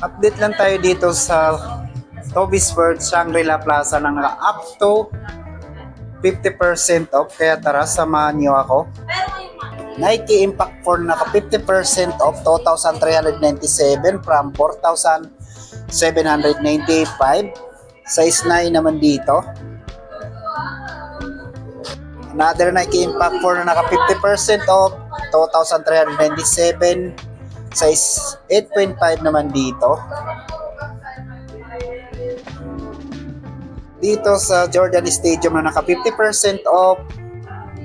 Update lang tayo dito sa Toby's World Shangri-La Plaza ng up to 50% off. Kaya tara, samahan niyo ako. Nike Impact 4 naka 50% off 2,397 from 4,795. Size 9 naman dito. Another Nike Impact 4 na naka 50% off 2,397. Size 8.5 naman dito. Dito sa Jordan Stadium na naka 50% off,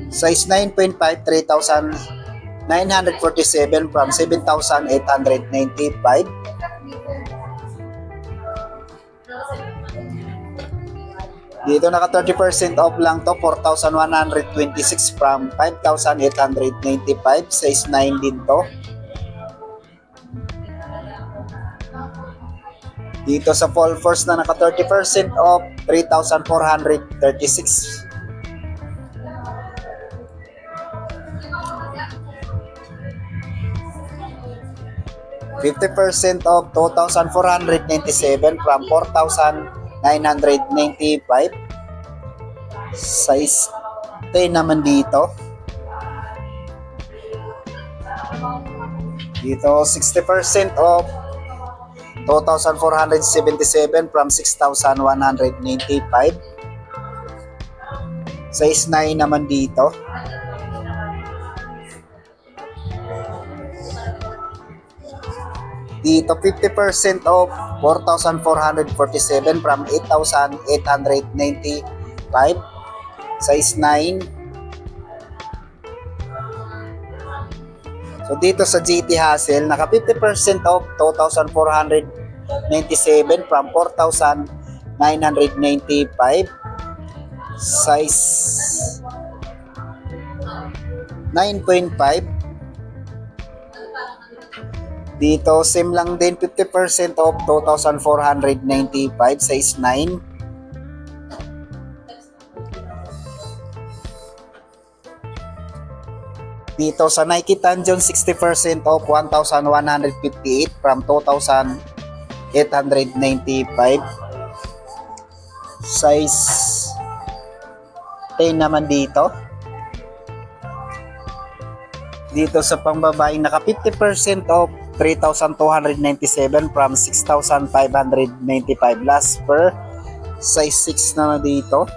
size 9.5, 3,947 from 7,895. Dito naka 30% off lang to, 4,126 from 5,895, size 9 din to. Dito sa Fall Force na naka 30% off, 3,436. $50% off, 2,497 from 4,995. Size 10 naman dito. Dito 60% off, 2,477 from 6,195. Size 9 naman dito. Dito 50% off, 4,447 from 8,895. Size 9. So dito sa GT Hustle, naka 50% off, 2,497 from 4,995. Size 9.5. Dito same lang din, 50% off, 2,495, size 9. Dito sa Nike Tanjon, 60% off, 1,158 from 2,895. Size 10 naman dito. Dito sa pangbabaeng naka 50% off, 3,297 from 6,595 last per. Size 6 naman dito.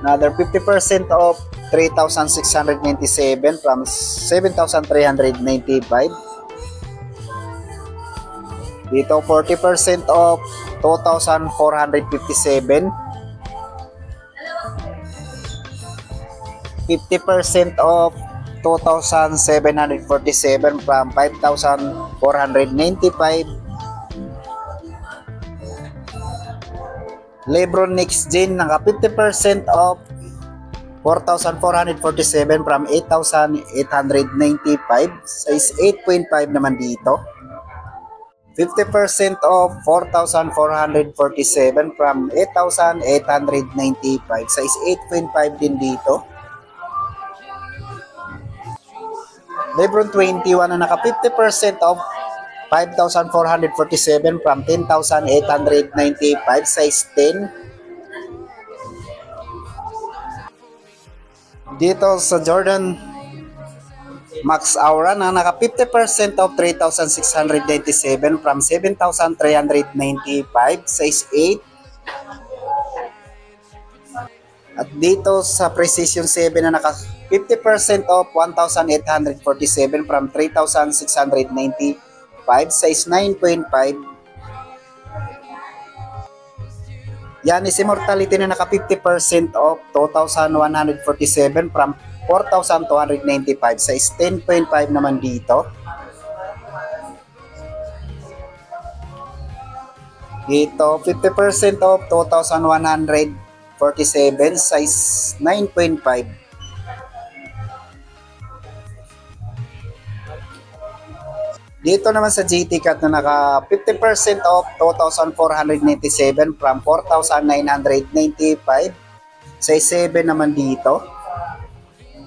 Another 50% off, 3,697 from 7,395. Dito 40% off, 2,457. 50% off, 2,747 from 5,495. Lebron Next Gen naka 50% off, 4,447 from 8,895. Size 8.5 naman dito. 50% off, 4,447 from 8,895. Size 8.5 din dito. Lebron 21 na naka 50% off, 5,447 from 10,895. Size 10. Dito sa Jordan Max Aura na naka 50% off, 3,697 from 7,395. Size 8. At dito sa Precision 7 na naka 50% off, 1,847 from 3,695. Size 9.5. Yanis Immortality na naka 50% off, 2,147 from 4,295. Size 10.5 naman dito. Dito 50% off, 2,147. Size 9.5. Dito naman sa GT Cut na naka 50% off, 2,497 from 4,995. Size 7 naman dito.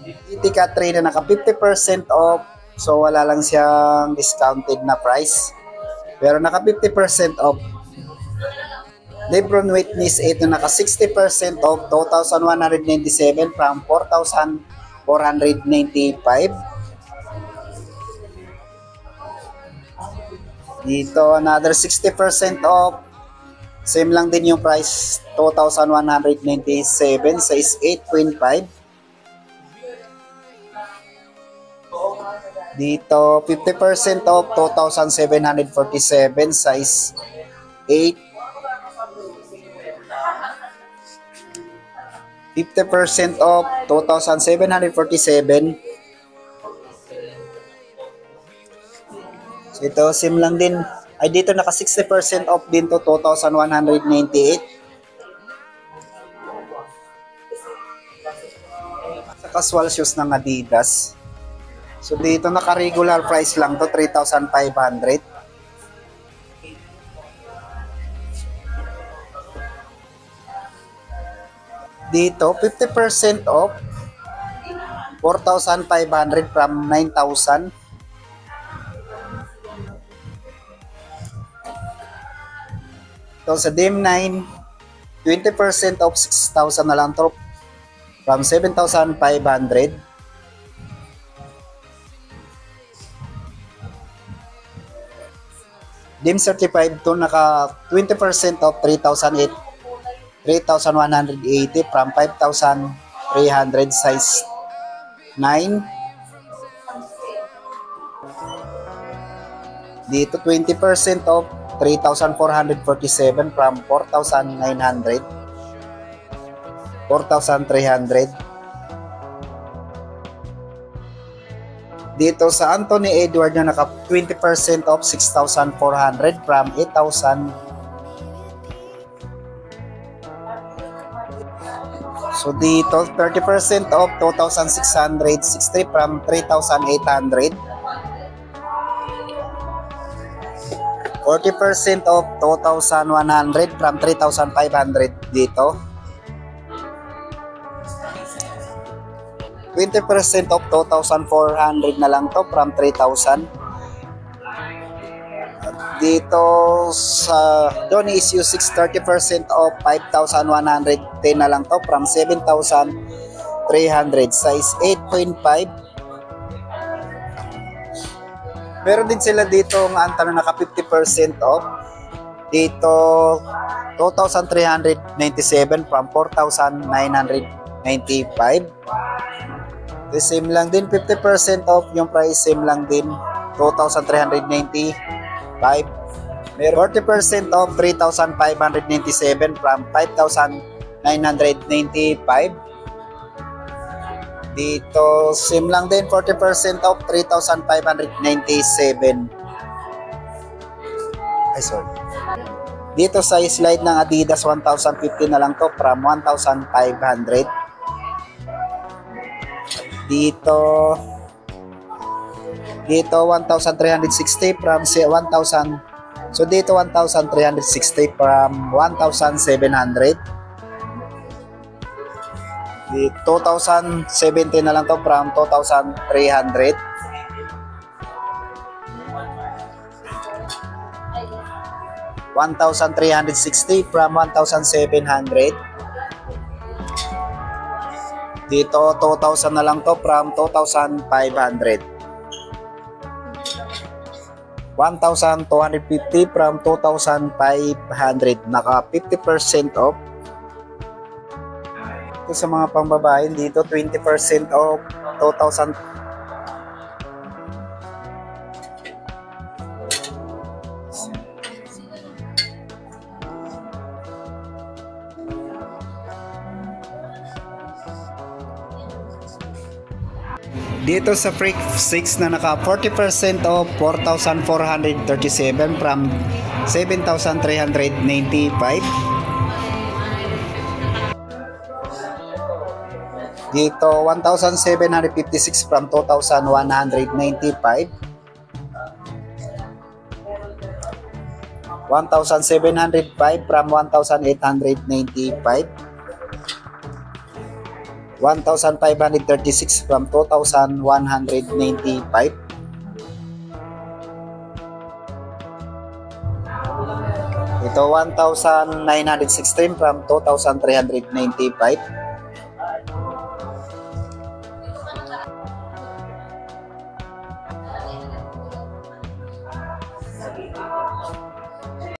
GT Cut 3 na naka 50% off, so wala lang siyang discounted na price. Pero naka 50% off. Lebron Witness 8 na naka 60% off, 2,197 from 4,495. Dito another 60% off. Same lang din yung price, 2,197, size 8.5. Dito 50% off, 2,747, size 8. 50% off, 2,747. So ito, same lang din. Ay, dito naka 60% off din to, 2,198. Sa casual shoes ng Adidas. So dito naka regular price lang to, 3,500. Dito 50% off, 4,500 from 9,000. So sa DM9, 20% off, 6,000 na lang to from 7,500. DIM certified to naka 20% off, 3,180 from 5,300, size 9. Dito 20% off, 3,447 from 4,900, 4,300. Dito sa Anthony Edward na naka 20% off, 6,400 from 8,000. So dito 30% off, 2,660 from 3,800. 40% off, 2,100 from 3,500 dito. 20% off, 2,400 na lang to from 3,000. Dito sa Donny Issue 6, 30% off, 5,110 na lang to from 7,300, size 8.5. Meron din sila dito ng anta na naka 50% off. Dito 2,397 from 4,995. The same lang din, 50% off yung price, same lang din, 2,395. Meron 40% off, 3,597 from 5,995. Dito, same lang din, 40% off, 3,597. Ay, sorry. Dito sa slide ng Adidas, 1,050 na lang to from 1,500. Dito 1,360 from 1,000. So dito 1,360 from 1,700. Di 2,070 na lang to from 2,300. $1,360 from 1,700. Dito 2,000 na lang to from 2,500. 1,250 from 2,500. Naka 50% off. Ito sa mga pangbabae dito 20% off, 2,000. Dito sa Freak 6 na naka 40% off, 4,437 from 7,395. Dito 1,756 from 2,195. 1,705 from 1,895. 1,536 from 2,195. Ito 1,916 from 2,395.